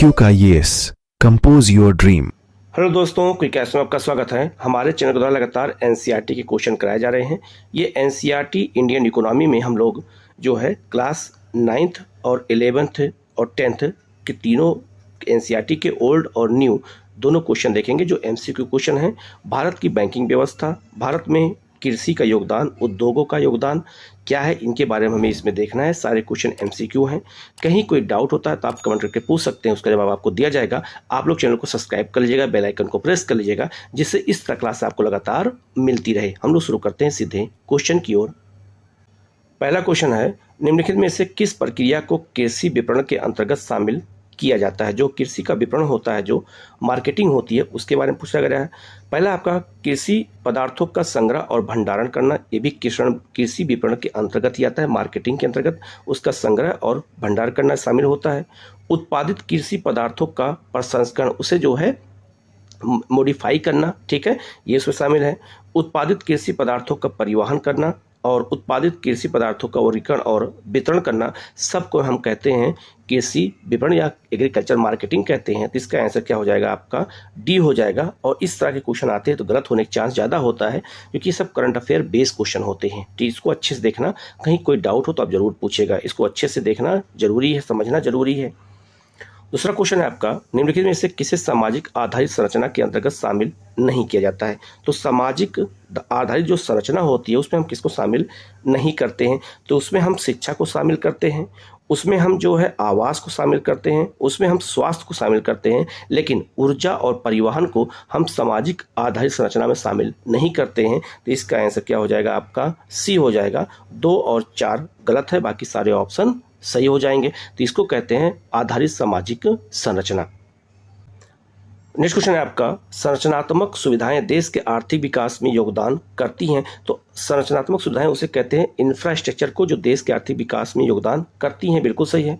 MCQ का yes compose your dream. Hello दोस्तों, quick class में आपका स्वागत है। हमारे चैनल के द्वारा लगातार एनसीईआरटी के क्वेश्चन कराए जा रहे हैं। ये एनसीईआरटी इंडियन इकोनॉमी में हम लोग जो है क्लास 9th और 11th और 10th के तीनों एनसीईआरटी के ओल्ड और न्यू दोनों क्वेश्चन देखेंगे जो एमसीक्यू क्वेश्चन हैं। भारत की बैंकिंग व्यवस्था, भारत में कृषि का योगदान, उद्योगों का योगदान क्या है, इनके बारे में हमें इसमें देखना है। सारे क्वेश्चन एमसीक्यू हैं। कहीं कोई डाउट होता है तो आप कमेंट करके पूछ सकते हैं, उसका जवाब आपको दिया जाएगा। आप लोग चैनल को सब्सक्राइब कर लीजिएगा, बेल आइकन को प्रेस कर लीजिएगा, जिससे इस तरह क्लास आपको लगातार मिलती रहे। हम लोग शुरू करते हैं सीधे क्वेश्चन की ओर। पहला क्वेश्चन है, निम्नलिखित में से किस प्रक्रिया को कृषि विपणन के अंतर्गत शामिल किया जाता है? जो कृषि का विपणन होता है, जो मार्केटिंग होती है, उसके बारे में पूछा गया है। पहला आपका कृषि पदार्थों का संग्रह और भंडारण करना, ये भी कृषि विपणन के अंतर्गत ही आता है। मार्केटिंग के अंतर्गत उसका संग्रह और भंडारण करना शामिल होता है। उत्पादित कृषि पदार्थों का प्रसंस्करण, उसे जो है मॉडिफाई करना, ठीक है, ये इसमें शामिल है। उत्पादित कृषि पदार्थों का परिवहन करना और उत्पादित कृषि पदार्थों का वर्गीकरण और वितरण करना, सबको हम कहते हैं कृषि विपणन या एग्रीकल्चर मार्केटिंग कहते हैं। तो इसका आंसर क्या हो जाएगा? आपका डी हो जाएगा। और इस तरह के क्वेश्चन आते हैं तो गलत होने का चांस ज़्यादा होता है, क्योंकि सब करंट अफेयर बेस्ड क्वेश्चन होते हैं। तो इसको अच्छे से देखना, कहीं कोई डाउट हो तो आप जरूर पूछेगा। इसको अच्छे से देखना जरूरी है, समझना जरूरी है। दूसरा क्वेश्चन है आपका, निम्नलिखित में से किसे सामाजिक आधारित संरचना के अंतर्गत शामिल नहीं किया जाता है? तो सामाजिक आधारित जो संरचना होती है उसमें हम किसको शामिल नहीं करते हैं? तो उसमें हम शिक्षा को शामिल करते हैं, उसमें हम जो है आवास को शामिल करते हैं, उसमें हम स्वास्थ्य को शामिल करते हैं, लेकिन ऊर्जा और परिवहन को हम सामाजिक आधारित संरचना में शामिल नहीं करते हैं। तो इसका आंसर क्या हो जाएगा? आपका सी हो जाएगा। 2 और 4 गलत है, बाकी सारे ऑप्शन सही हो जाएंगे। तो इसको कहते हैं आधारित सामाजिक संरचना। नेक्स्ट क्वेश्चन है आपका, संरचनात्मक सुविधाएं देश के आर्थिक विकास में योगदान करती हैं। तो संरचनात्मक सुविधाएं उसे कहते हैं इंफ्रास्ट्रक्चर को, जो देश के आर्थिक विकास में योगदान करती हैं। बिल्कुल सही है।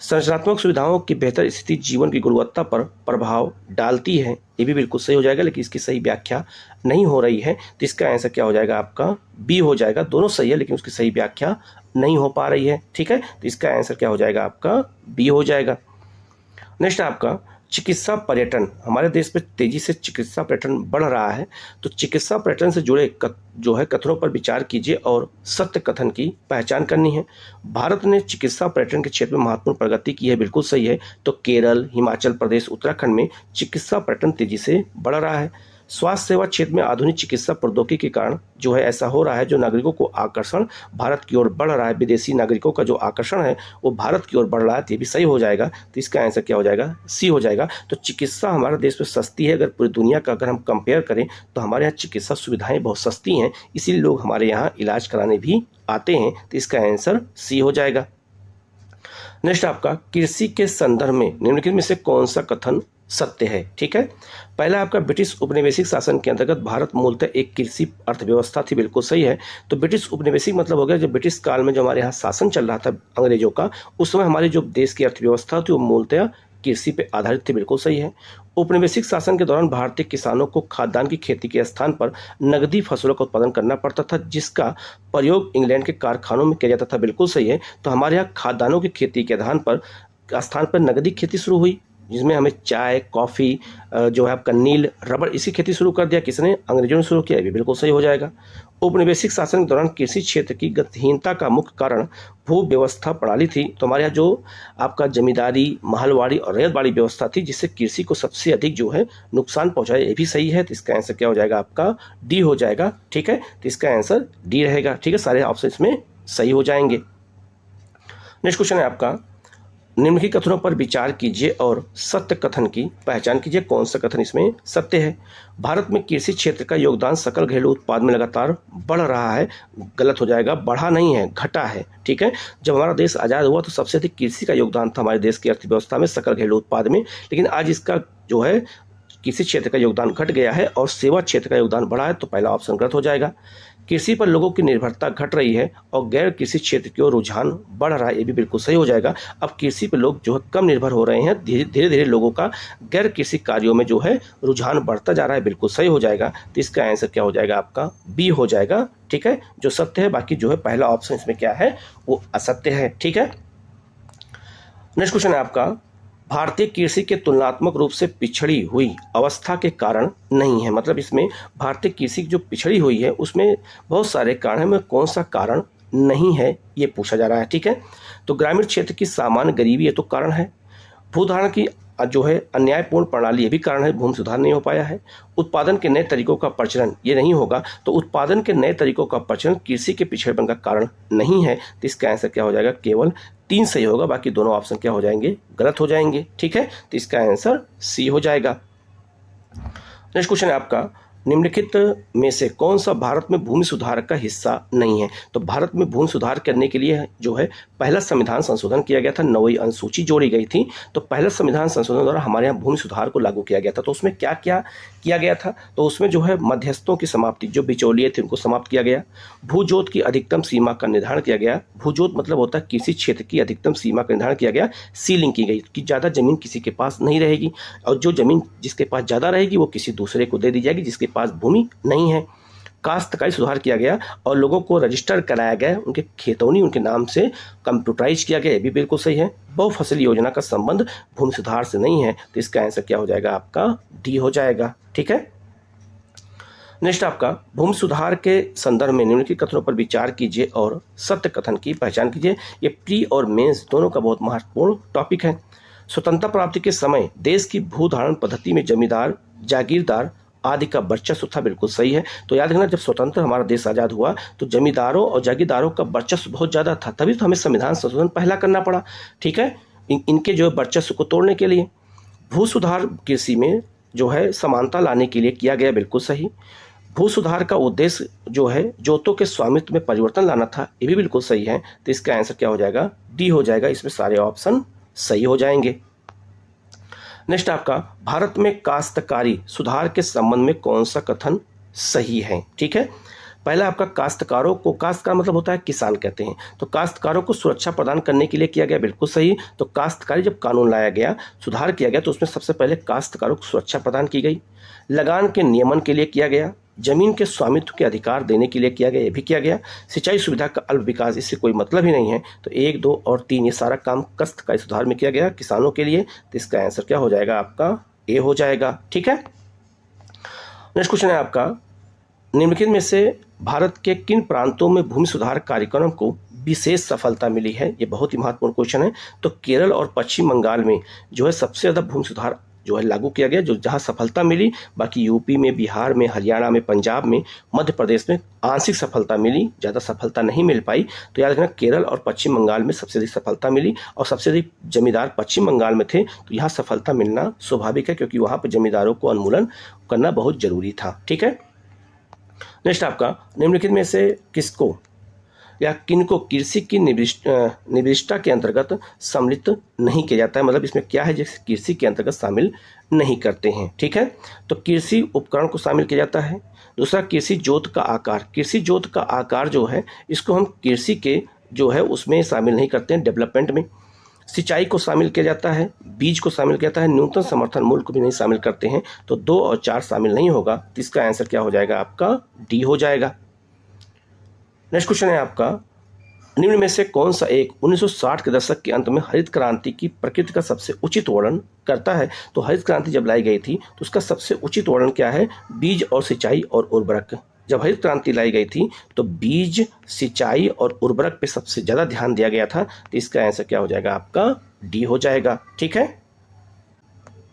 संरचनात्मक सुविधाओं की बेहतर स्थिति जीवन की गुणवत्ता पर प्रभाव डालती है, ये भी बिल्कुल सही हो जाएगा, लेकिन इसकी सही व्याख्या नहीं हो रही है। तो इसका आंसर क्या हो जाएगा? आपका बी हो जाएगा। दोनों सही है, लेकिन उसकी सही व्याख्या नहीं हो पा रही है, ठीक है। तो इसका आंसर क्या हो जाएगा? आपका बी हो जाएगा। नेक्स्ट आपका चिकित्सा पर्यटन, हमारे देश में तेजी से चिकित्सा पर्यटन बढ़ रहा है। तो चिकित्सा पर्यटन से जुड़े जो है कथनों पर विचार कीजिए और सत्य कथन की पहचान करनी है। भारत ने चिकित्सा पर्यटन के क्षेत्र में महत्वपूर्ण प्रगति की है, बिल्कुल सही है। तो केरल, हिमाचल प्रदेश, उत्तराखंड में चिकित्सा पर्यटन तेजी से बढ़ रहा है। स्वास्थ्य सेवा क्षेत्र में आधुनिक चिकित्सा प्रौद्योगिकी के कारण जो है ऐसा हो रहा है, जो नागरिकों को आकर्षण भारत की ओर बढ़ रहा है। विदेशी नागरिकों का जो आकर्षण है वो भारत की ओर बढ़ रहा है। ये भी सही हो जाएगा। तो इसका आंसर क्या हो जाएगा? सी हो जाएगा। तो चिकित्सा हमारे देश में सस्ती है। अगर पूरी दुनिया का अगर हम कंपेयर करें तो हमारे यहाँ चिकित्सा सुविधाएं बहुत सस्ती हैं, इसीलिए लोग हमारे यहाँ इलाज कराने भी आते हैं। तो इसका आंसर सी हो जाएगा। नेक्स्ट आपका, कृषि के संदर्भ में निम्नलिखित में से कौन सा कथन सत्य है? ठीक है, पहला आपका ब्रिटिश उपनिवेशिक शासन के अंतर्गत भारत मूलतः एक कृषि अर्थव्यवस्था थी, बिल्कुल सही है। तो ब्रिटिश उपनिवेशिक मतलब हो गया जब ब्रिटिश काल में जो हमारे यहाँ शासन चल रहा था अंग्रेजों का, उस समय हमारी जो देश की अर्थव्यवस्था थी वो मूलतः कृषि पे आधारित थी, बिल्कुल सही है। उपनिवेशिक शासन के दौरान भारतीय किसानों को खाद्यान्न की खेती के स्थान पर नगदी फसलों का उत्पादन करना पड़ता था, जिसका प्रयोग इंग्लैंड के कारखानों में किया जाता था, बिल्कुल सही है। तो हमारे यहाँ खाद्यान्नों की खेती के स्थान पर नगदी खेती शुरू हुई, जिसमें हमें चाय, कॉफ़ी, जो है आपका नील, रबड़, इसकी खेती शुरू कर दिया। किसने? अंग्रेजों ने शुरू किया। ये भी बिल्कुल सही हो जाएगा। औपनिवेशिक शासन के दौरान कृषि क्षेत्र की गतिहीनता का मुख्य कारण भू व्यवस्था प्रणाली थी। तो हमारे यहाँ जो आपका जमींदारी, महलवाड़ी और रैयतवाड़ी व्यवस्था थी, जिससे कृषि को सबसे अधिक जो है नुकसान पहुंचाया। ये भी सही है। तो इसका आंसर क्या हो जाएगा? आपका डी हो जाएगा, ठीक है। तो इसका आंसर डी रहेगा, ठीक है। सारे ऑप्शन इसमें सही हो जाएंगे। नेक्स्ट क्वेश्चन है आपका, निम्नलिखित कथनों पर विचार कीजिए और सत्य कथन की पहचान कीजिए। कौन सा कथन इसमें सत्य है? भारत में कृषि क्षेत्र का योगदान सकल घरेलू उत्पाद में लगातार बढ़ रहा है, गलत हो जाएगा। बढ़ा नहीं है, घटा है, ठीक है। जब हमारा देश आज़ाद हुआ तो सबसे अधिक कृषि का योगदान था हमारे देश की अर्थव्यवस्था में, सकल घरेलू उत्पाद में, लेकिन आज इसका जो है कृषि क्षेत्र का योगदान घट गया है और सेवा क्षेत्र का योगदान बढ़ा है। तो पहला ऑप्शन गलत हो जाएगा। कृषि पर लोगों की निर्भरता घट रही है और गैर कृषि क्षेत्र की ओर रुझान बढ़ रहा है, ये भी बिल्कुल सही हो जाएगा। अब कृषि पर लोग जो है कम निर्भर हो रहे हैं, धीरे धीरे लोगों का गैर कृषि कार्यों में जो है रुझान बढ़ता जा रहा है, बिल्कुल सही हो जाएगा। तो इसका आंसर क्या हो जाएगा? आपका बी हो जाएगा, ठीक है, जो सत्य है। बाकी जो है पहला ऑप्शन इसमें क्या है? वो असत्य है, ठीक है। नेक्स्ट क्वेश्चन है आपका, भारतीय कृषि के तुलनात्मक रूप से पिछड़ी हुई अवस्था के कारण नहीं है। मतलब इसमें भारतीय कृषि जो पिछड़ी हुई है उसमें बहुत सारे कारण हैं, में कौन सा कारण नहीं है ये पूछा जा रहा है। ठीक है, तो ग्रामीण क्षेत्र की सामान्य गरीबी ये तो कारण है, भूधारण की जो है अन्यायपूर्ण प्रणाली ये भी कारण है, भूमि सुधार नहीं हो पाया है, उत्पादन के नए तरीकों का प्रचलन ये नहीं होगा, तो उत्पादन के नए तरीकों का प्रचलन कृषि के पिछड़ेपन का कारण नहीं है। तो इसका आंसर क्या हो जाएगा, केवल 3 सही होगा, बाकी दोनों ऑप्शन क्या हो जाएंगे, गलत हो जाएंगे। ठीक है, तो इसका आंसर सी हो जाएगा। नेक्स्ट क्वेश्चन है आपका, निम्नलिखित में से कौन सा भारत में भूमि सुधार का हिस्सा नहीं है। तो भारत में भूमि सुधार करने के लिए जो है पहला संविधान संशोधन किया गया था, 9वीं अनुसूची जोड़ी गई थी। तो पहला संविधान संशोधन द्वारा हमारे यहाँ भूमि सुधार को लागू किया गया था। तो उसमें क्या क्या किया गया था, तो उसमें जो है मध्यस्थों की समाप्ति, जो बिचौलिए थे उनको समाप्त किया गया, भूजोत की अधिकतम सीमा का निर्धारण किया गया। भूजोत मतलब होता है किसी क्षेत्र की अधिकतम सीमा का निर्धारण किया गया, सीलिंग की गई कि ज़्यादा जमीन किसी के पास नहीं रहेगी, और जो जमीन जिसके पास ज़्यादा रहेगी वो किसी दूसरे को दे दी जाएगी जिसके पास भूमि नहीं है। काश्तकारी सुधार किया गया और लोगों को रजिस्टर कराया गया, उनके खेतौनी उनके नाम से कंप्यूटराइज किया गया, ये भी बिल्कुल सही है। बहुफसली योजना का संबंध भूमि सुधार से नहीं है, तो इसका आंसर क्या हो जाएगा, आपका डी हो जाएगा। ठीक है, नेक्स्ट आपका, भूमि सुधार के संदर्भ में निम्नलिखित कथनों पर विचार कीजिए और सत्य कथन की पहचान कीजिए। ये प्री और मेंस दोनों का बहुत महत्वपूर्ण टॉपिक है। स्वतंत्रता प्राप्ति के समय देश की भूधारण पद्धति में जमींदार, जागीरदार आदि का वर्चस्व था, बिल्कुल सही है। तो याद रखना, जब स्वतंत्र हमारा देश आज़ाद हुआ तो जमींदारों और जागीरदारों का वर्चस्व बहुत ज़्यादा था, तभी तो हमें संविधान संशोधन पहला करना पड़ा। ठीक है, इनके जो वर्चस्व को तोड़ने के लिए। भू सुधार कृषि में जो है समानता लाने के लिए किया गया, बिल्कुल सही। भू सुधार का उद्देश्य जो है जोतों के स्वामित्व में परिवर्तन लाना था, ये भी बिल्कुल सही है। तो इसका आंसर क्या हो जाएगा, डी हो जाएगा। इसमें सारे ऑप्शन सही हो जाएंगे। नेक्स्ट आपका, भारत में काश्तकारी सुधार के संबंध में कौन सा कथन सही है। ठीक है, पहला आपका, काश्तकारों को, काश्तकार मतलब होता है किसान कहते हैं, तो काश्तकारों को सुरक्षा प्रदान करने के लिए किया गया, बिल्कुल सही। तो काश्तकारी जब कानून लाया गया, सुधार किया गया, तो उसमें सबसे पहले काश्तकारों को सुरक्षा प्रदान की गई। लगान के नियमन के लिए किया गया, जमीन के स्वामित्व के अधिकार देने के लिए किया गया, ये भी किया गया। सिंचाई सुविधा का अल्प विकास, इससे कोई मतलब ही नहीं है। तो 1, 2 और 3 ये सारा काम काश्तकारी सुधार में किया गया किसानों के लिए। तो इसका आंसर क्या हो जाएगा, आपका ए हो जाएगा। ठीक है, नेक्स्ट क्वेश्चन है आपका, निम्नलिखित में से भारत के किन प्रांतों में भूमि सुधार कार्यक्रम को विशेष सफलता मिली है। ये बहुत ही महत्वपूर्ण क्वेश्चन है। तो केरल और पश्चिम बंगाल में जो है सबसे ज़्यादा भूमि सुधार जो है लागू किया गया, जो जहाँ सफलता मिली। बाकी यूपी में, बिहार में, हरियाणा में, पंजाब में, मध्य प्रदेश में आंशिक सफलता मिली, ज़्यादा सफलता नहीं मिल पाई। तो याद रखना, केरल और पश्चिम बंगाल में सबसे अधिक सफलता मिली और सबसे अधिक जमींदार पश्चिम बंगाल में थे। तो यहाँ सफलता मिलना स्वाभाविक है, क्योंकि वहाँ पर जमींदारों को उन्मूलन करना बहुत जरूरी था। ठीक है, नेक्स्ट आपका, निम्नलिखित में से किसको या किनको कृषि की निविष्ठा के अंतर्गत सम्मिलित नहीं किया जाता है। मतलब इसमें क्या है, जैसे कृषि के अंतर्गत शामिल नहीं करते हैं। ठीक है, तो कृषि उपकरण को शामिल किया जाता है। दूसरा, कृषि जोत का आकार, कृषि जोत का आकार जो है इसको हम कृषि के जो है उसमें शामिल नहीं करते हैं, डेवलपमेंट में। सिंचाई को शामिल किया जाता है, बीज को शामिल किया जाता है, न्यूनतम समर्थन मूल्य को भी नहीं शामिल करते हैं। तो 2 और 4 शामिल नहीं होगा। तो इसका आंसर क्या हो जाएगा, आपका डी हो जाएगा। नेक्स्ट क्वेश्चन है आपका, निम्न में से कौन सा एक 1960 के दशक के अंत में हरित क्रांति की प्रकृति का सबसे उचित वर्णन करता है। तो हरित क्रांति जब लाई गई थी तो उसका सबसे उचित वर्णन क्या है, बीज और सिंचाई और उर्वरक। जब हरित क्रांति लाई गई थी तो बीज, सिंचाई और उर्वरक पे सबसे ज़्यादा ध्यान दिया गया था। तो इसका आंसर क्या हो जाएगा, आपका डी हो जाएगा। ठीक है,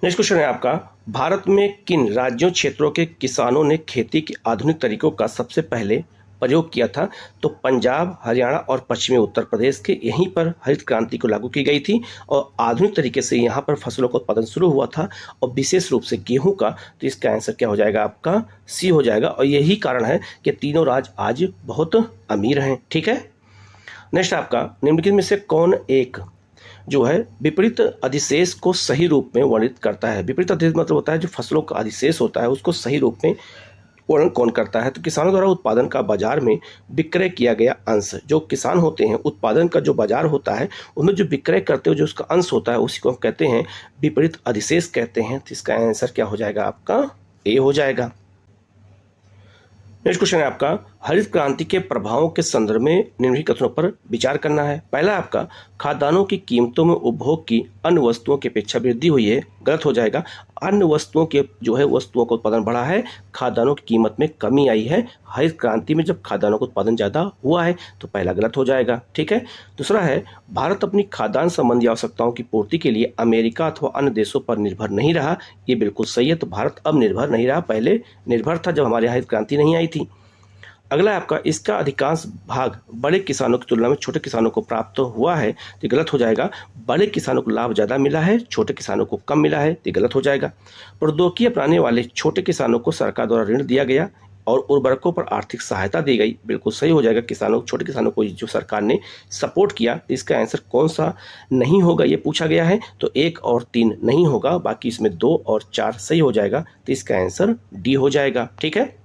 नेक्स्ट क्वेश्चन है आपका, भारत में किन राज्यों क्षेत्रों के किसानों ने खेती के आधुनिक तरीकों का सबसे पहले प्रयोग किया था। तो पंजाब, हरियाणा और पश्चिमी उत्तर प्रदेश के यहीं पर हरित क्रांति को लागू की गई थी और आधुनिक तरीके से यहाँ पर फसलों का उत्पादन शुरू हुआ था, और विशेष रूप से गेहूं का। तो इसका आंसर क्या हो जाएगा, आपका सी हो जाएगा। और यही कारण है कि तीनों राज्य आज बहुत अमीर हैं। ठीक है, नेक्स्ट आपका, निम्नलिखित में से कौन एक जो है विपरीत अधिशेष को सही रूप में वर्णित करता है। विपरीत अधिशेष मतलब होता है जो फसलों का अधिशेष होता है उसको सही रूप में वर्णन कौन करता है। तो किसानों द्वारा उत्पादन का बाजार में विक्रय किया गया अंश, जो किसान होते हैं उत्पादन का जो बाजार होता है उनमें जो विक्रय करते हो जो उसका अंश होता है उसी को हम कहते हैं विपरीत अधिशेष कहते हैं। तो इसका आंसर क्या हो जाएगा, आपका ए हो जाएगा। नेक्स्ट क्वेश्चन है आपका, हरित क्रांति के प्रभावों के संदर्भ में निम्नलिखित कथनों पर विचार करना है। पहला आपका, खाद्यान्नों की कीमतों में उपभोग की अन्य वस्तुओं की अपेक्षा वृद्धि हुई है, गलत हो जाएगा। अन्य वस्तुओं के वस्तुओं का उत्पादन बढ़ा है, खाद्यान्नों की कीमत में कमी आई है। हरित क्रांति में जब खाद्यान्नों का उत्पादन ज़्यादा हुआ है तो पहला गलत हो जाएगा, ठीक है। दूसरा है, भारत अपनी खाद्यान्न संबंधी आवश्यकताओं की पूर्ति के लिए अमेरिका अथवा अन्य देशों पर निर्भर नहीं रहा। ये बिल्कुल सही है। तो भारत अब निर्भर नहीं रहा, पहले निर्भर था जब हमारे यहाँ हरित क्रांति नहीं आई थी। अगला है आपका, इसका अधिकांश भाग बड़े किसानों की तुलना में छोटे किसानों को प्राप्त हुआ है, तो गलत हो जाएगा। बड़े किसानों को लाभ ज़्यादा मिला है, छोटे किसानों को कम मिला है, तो गलत हो जाएगा। प्रौद्योगिकी अपनाने वाले छोटे किसानों को सरकार द्वारा ऋण दिया गया और उर्वरकों पर आर्थिक सहायता दी गई, बिल्कुल सही हो जाएगा। छोटे किसानों को जो सरकार ने सपोर्ट किया, तो इसका आंसर कौन सा नहीं होगा ये पूछा गया है। तो 1 और 3 नहीं होगा, बाकी इसमें 2 और 4 सही हो जाएगा। तो इसका आंसर डी हो जाएगा, ठीक है।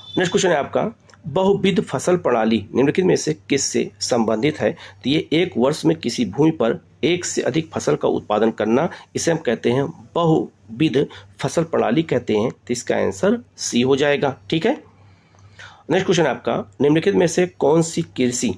नेक्स्ट क्वेश्चन है आपका, बहुविध फसल प्रणाली निम्नलिखित में से किससे संबंधित है। तो ये एक वर्ष में किसी भूमि पर एक से अधिक फसल का उत्पादन करना, इसे हम कहते हैं बहुविध फसल प्रणाली कहते हैं। तो इसका आंसर सी हो जाएगा, ठीक है। नेक्स्ट क्वेश्चन है आपका, निम्नलिखित में से कौन सी कृषि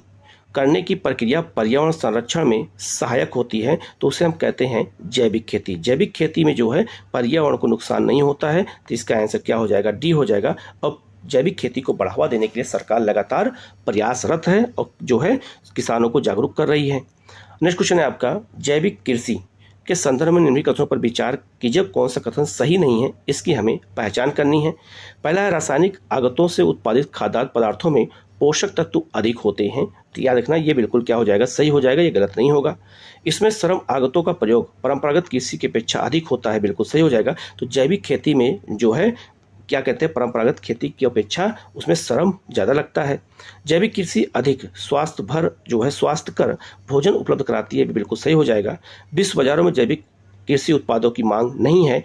करने की प्रक्रिया पर्यावरण संरक्षण में सहायक होती है। तो उसे हम कहते हैं जैविक खेती। जैविक खेती में जो है पर्यावरण को नुकसान नहीं होता है। तो इसका आंसर क्या हो जाएगा, डी हो जाएगा। अब जैविक खेती को बढ़ावा देने के लिए सरकार लगातार प्रयासरत है और जो है किसानों को जागरूक कर रही है। नेक्स्ट क्वेश्चन है आपका, जैविक कृषि के संदर्भ में निम्नलिखित कथनों पर विचार कीजिए, कौन सा कथन सही नहीं है, इसकी हमें पहचान करनी है। पहला है, रासायनिक आगतों से उत्पादित खाद्य पदार्थों में पोषक तत्व अधिक होते हैं। तो याद रखना, ये बिल्कुल क्या हो जाएगा, सही हो जाएगा, ये गलत नहीं होगा। इसमें श्रम आगतों का प्रयोग परंपरागत कृषि की अपेक्षा अधिक होता है, बिल्कुल सही हो जाएगा। तो जैविक खेती में जो है क्या कहते हैं, परंपरागत खेती की अपेक्षा उसमें श्रम ज़्यादा लगता है। जैविक कृषि अधिक स्वास्थ्यकर भोजन उपलब्ध कराती है, भी बिल्कुल सही हो जाएगा। विश्व बाजारों में जैविक कृषि उत्पादों की मांग नहीं है,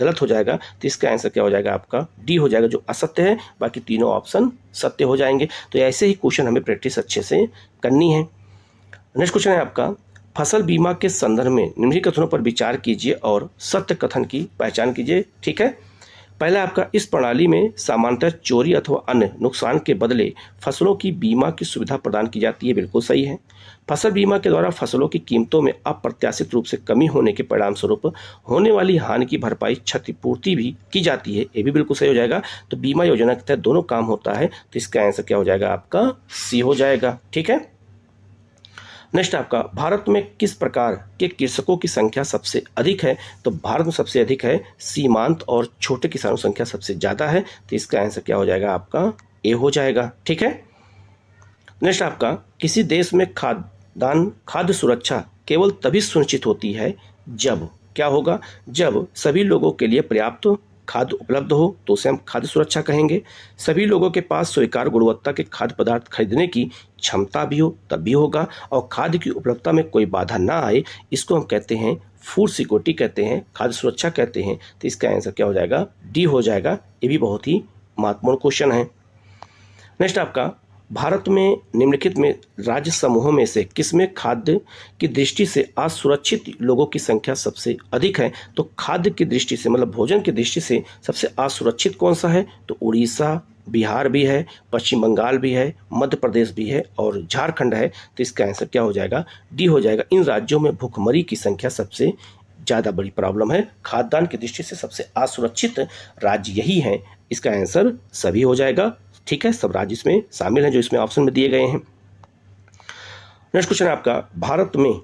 गलत हो जाएगा। तो इसका आंसर क्या हो जाएगा, आपका डी हो जाएगा, जो असत्य है। बाकी तीनों ऑप्शन सत्य हो जाएंगे। तो ऐसे ही क्वेश्चन हमें प्रैक्टिस अच्छे से करनी है। नेक्स्ट क्वेश्चन है आपका, फसल बीमा के संदर्भ में निम्नलिखित कथनों पर विचार कीजिए और सत्य कथन की पहचान कीजिए, ठीक है। पहला आपका, इस प्रणाली में सामान्यतः चोरी अथवा अन्य नुकसान के बदले फसलों की बीमा की सुविधा प्रदान की जाती है, बिल्कुल सही है। फसल बीमा के द्वारा फसलों की कीमतों में अप्रत्याशित रूप से कमी होने के परिणाम स्वरूप होने वाली हानि की भरपाई क्षतिपूर्ति भी की जाती है, ये भी बिल्कुल सही हो जाएगा। तो बीमा योजना के तहत दोनों काम होता है। तो इसका आंसर क्या हो जाएगा, आपका सी हो जाएगा, ठीक है। नेक्स्ट आपका, भारत में किस प्रकार के कृषकों की संख्या सबसे अधिक है। तो भारत में सबसे अधिक है सीमांत और छोटे किसानों की संख्या सबसे ज़्यादा है। तो इसका आंसर क्या हो जाएगा, आपका ए हो जाएगा, ठीक है। नेक्स्ट आपका, किसी देश में खाद्य सुरक्षा केवल तभी सुनिश्चित होती है जब क्या होगा, जब सभी लोगों के लिए पर्याप्त खाद्य उपलब्ध हो, तो उसे हम खाद्य सुरक्षा कहेंगे। सभी लोगों के पास स्वीकार्य गुणवत्ता के खाद्य पदार्थ खरीदने की क्षमता भी हो, तब भी होगा। और खाद्य की उपलब्धता में कोई बाधा ना आए, इसको हम कहते हैं फूड सिक्योरिटी कहते हैं, खाद्य सुरक्षा कहते हैं। तो इसका आंसर क्या हो जाएगा, डी हो जाएगा। ये भी बहुत ही महत्वपूर्ण क्वेश्चन है। नेक्स्ट आपका, भारत में निम्नलिखित में राज्य समूहों में से किसमें खाद्य की दृष्टि से असुरक्षित लोगों की संख्या सबसे अधिक है। तो खाद्य की दृष्टि से मतलब भोजन की दृष्टि से सबसे असुरक्षित कौन सा है। तो उड़ीसा, बिहार भी है, पश्चिम बंगाल भी है, मध्य प्रदेश भी है और झारखंड है। तो इसका आंसर क्या हो जाएगा, डी हो जाएगा। इन राज्यों में भूखमरी की संख्या सबसे ज़्यादा बड़ी प्रॉब्लम है, खाद्यान्न की दृष्टि से सबसे असुरक्षित राज्य यही है। इसका आंसर सभी हो जाएगा, ठीक है। सब राज्य इसमें शामिल हैं जो इसमें ऑप्शन में दिए गए हैं। नेक्स्ट क्वेश्चन है आपका, भारत में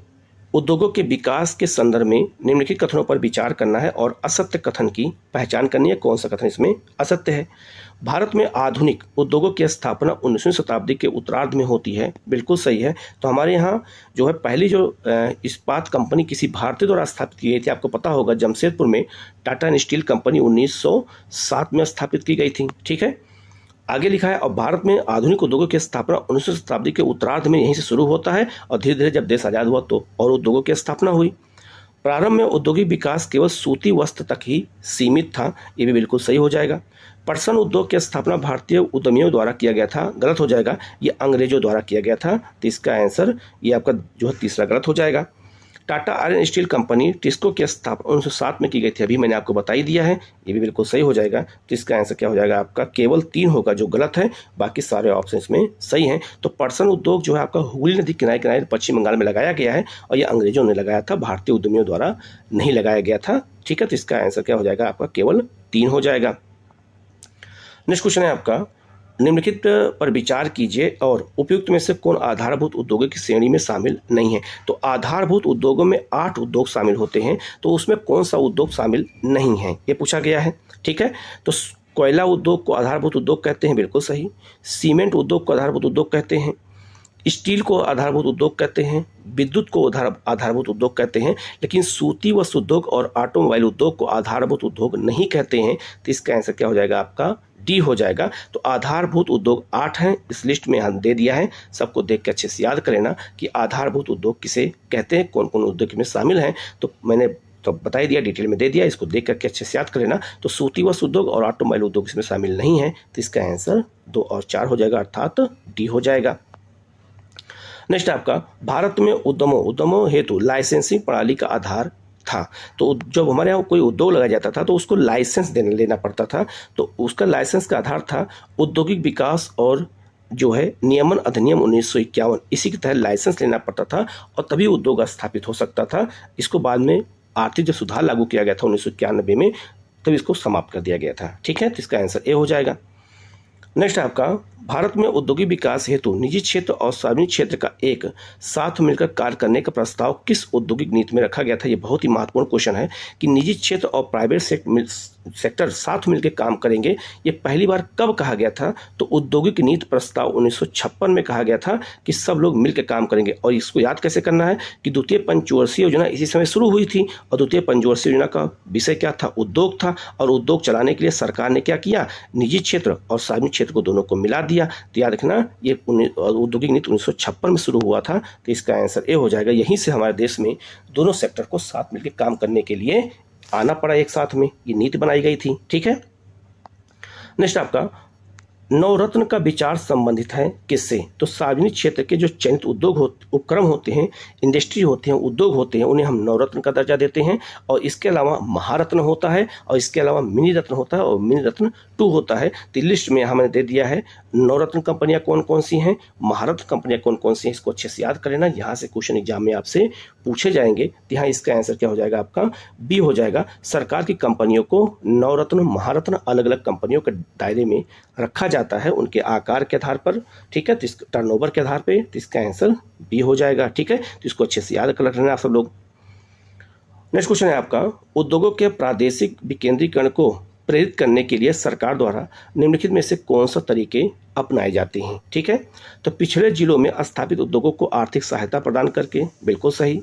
उद्योगों के विकास के संदर्भ में निम्नलिखित कथनों पर विचार करना है और असत्य कथन की पहचान करनी है, कौन सा कथन इसमें असत्य है। भारत में आधुनिक उद्योगों की स्थापना 19वीं शताब्दी के उत्तरार्ध में होती है, बिल्कुल सही है। तो हमारे यहाँ जो है पहली जो इस्पात कंपनी किसी भारतीय द्वारा स्थापित की गई थी, आपको पता होगा जमशेदपुर में टाटा स्टील कंपनी 1907 में स्थापित की गई थी, ठीक है। आगे लिखा है, और भारत में आधुनिक उद्योगों की स्थापना 19वीं शताब्दी के उत्तरार्ध में यहीं से शुरू होता है और धीरे धीरे जब देश आज़ाद हुआ तो और उद्योगों की स्थापना हुई। प्रारंभ में औद्योगिक विकास केवल सूती वस्त्र तक ही सीमित था, ये भी बिल्कुल सही हो जाएगा। पटसन उद्योग की स्थापना भारतीय उद्यमियों द्वारा किया गया था, गलत हो जाएगा, ये अंग्रेजों द्वारा किया गया था। तो इसका आंसर ये आपका जो है तीसरा गलत हो जाएगा। Tata iron steel company TISCO की स्थापना 1907 में की गई थी, अभी मैंने आपको बता ही दिया है, ये भी बिल्कुल सही हो जाएगा। तो इसका आंसर क्या हो जाएगा आपका, केवल 3 होगा जो गलत है, बाकी सारे ऑप्शन में सही हैं। तो पटसन उद्योग जो है आपका हुगली नदी किनारे किनारे पश्चिम बंगाल में लगाया गया है और ये अंग्रेजों ने लगाया था, भारतीय उद्यमियों द्वारा नहीं लगाया गया था। ठीक है, तो इसका आंसर क्या हो जाएगा आपका, केवल 3 हो जाएगा। नेक्स्ट क्वेश्चन है आपका, निम्नलिखित पर विचार कीजिए और उपयुक्त में से कौन आधारभूत उद्योगों की श्रेणी में शामिल नहीं है। तो आधारभूत उद्योगों में 8 उद्योग शामिल होते हैं, तो उसमें कौन सा उद्योग शामिल नहीं है ये पूछा गया है। ठीक है, तो कोयला उद्योग को आधारभूत उद्योग कहते हैं, बिल्कुल सही। सीमेंट उद्योग को आधारभूत उद्योग कहते हैं, स्टील को आधारभूत उद्योग कहते हैं, विद्युत को आधारभूत उद्योग कहते हैं, लेकिन सूती वस्त्र उद्योग और ऑटोमोबाइल उद्योग को आधारभूत उद्योग नहीं कहते हैं। तो इसका आंसर क्या हो जाएगा आपका, डी हो जाएगा। तो आधारभूत उद्योग 8 हैं, इस लिस्ट में हम दे दिया है, सबको देख के अच्छे से याद कर लेना कि आधारभूत उद्योग किसे कहते हैं, कौन कौन उद्योग में शामिल हैं। तो मैंने तो बता ही दिया, डिटेल में दे दिया, इसको देख करके अच्छे से याद कर लेना। तो सूती वस्त्र उद्योग और ऑटोमोबाइल उद्योग इसमें शामिल नहीं है, तो इसका आंसर 2 और 4 हो जाएगा, अर्थात डी हो जाएगा। नेक्स्ट आपका, भारत में उद्यमों हेतु लाइसेंसिंग प्रणाली का आधार था। तो जब हमारे यहाँ कोई उद्योग लगाया जाता था तो उसको लाइसेंस लेना पड़ता था, तो उसका लाइसेंस का आधार था औद्योगिक विकास और जो है नियमन अधिनियम 1951, इसी के तहत लाइसेंस लेना पड़ता था और तभी उद्योग स्थापित हो सकता था। इसको बाद में आर्थिक जो सुधार लागू किया गया था 1991 में, तब इसको समाप्त कर दिया गया था। ठीक है, तो इसका आंसर ए हो जाएगा। नेक्स्ट आपका, भारत में औद्योगिक विकास हेतु निजी क्षेत्र और सार्वजनिक क्षेत्र का एक साथ मिलकर कार्य करने का प्रस्ताव किस औद्योगिक नीति में रखा गया था। ये बहुत ही महत्वपूर्ण क्वेश्चन है कि निजी क्षेत्र और प्राइवेट सेक्टर साथ मिलकर काम करेंगे, ये पहली बार कब कहा गया था। तो औद्योगिक नीति प्रस्ताव 1956 में कहा गया था कि सब लोग मिलकर काम करेंगे। और इसको याद कैसे करना है कि द्वितीय पंचवर्षीय योजना इसी समय शुरू हुई थी और द्वितीय पंचवर्षीय योजना का विषय क्या था, उद्योग था। और उद्योग चलाने के लिए सरकार ने क्या किया, निजी क्षेत्र और सार्वजनिक क्षेत्र को दोनों को मिला दिया। तो याद रखना, ये औद्योगिक नीति 1956 में शुरू हुआ था, तो इसका आंसर ए हो जाएगा। यहीं से हमारे देश में दोनों सेक्टर को साथ मिलकर काम करने के लिए आना पड़ा, एक साथ में ये नीति बनाई गई थी। ठीक है, नेक्स्ट आपका, नवरत्न का विचार संबंधित है किससे। तो सार्वजनिक क्षेत्र के जो चयनित उद्योग उपक्रम होते हैं, इंडस्ट्री होते हैं, उद्योग होते हैं, उन्हें हम नवरत्न का दर्जा देते हैं। और इसके अलावा महारत्न होता है और इसके अलावा मिनी रत्न होता है और मिनी रत्न 2 होता है। तो लिस्ट में हमने दे दिया है नवरत्न कंपनियां कौन कौन सी हैं, महारत्न कंपनियां कौन कौन सी हैं, इसको अच्छे से याद कर लेना, यहाँ से क्वेश्चन एग्जाम में आपसे पूछे जाएंगे। तो यहाँ इसका आंसर क्या हो जाएगा आपका, बी हो जाएगा। सरकार की कंपनियों को नवरत्न महारत्न अलग अलग कंपनियों के दायरे में रखा जाता है, उनके आकार के आधार पर। ठीक है, तो इस टर्नओवर के आधार पे, तो इसका आंसर बी हो जाएगा। ठीक है, तो इसको अच्छे से याद कर लेना आप सब लोग। नेक्स्ट क्वेश्चन है आपका, उद्योगों के प्रादेशिक विकेंद्रीकरण को प्रेरित करने के लिए सरकार द्वारा निम्नलिखित में से कौन सा तरीके अपनाए जाते हैं। ठीक है, तो पिछड़े जिलों में स्थापित उद्योगों को आर्थिक सहायता प्रदान करके, बिल्कुल सही।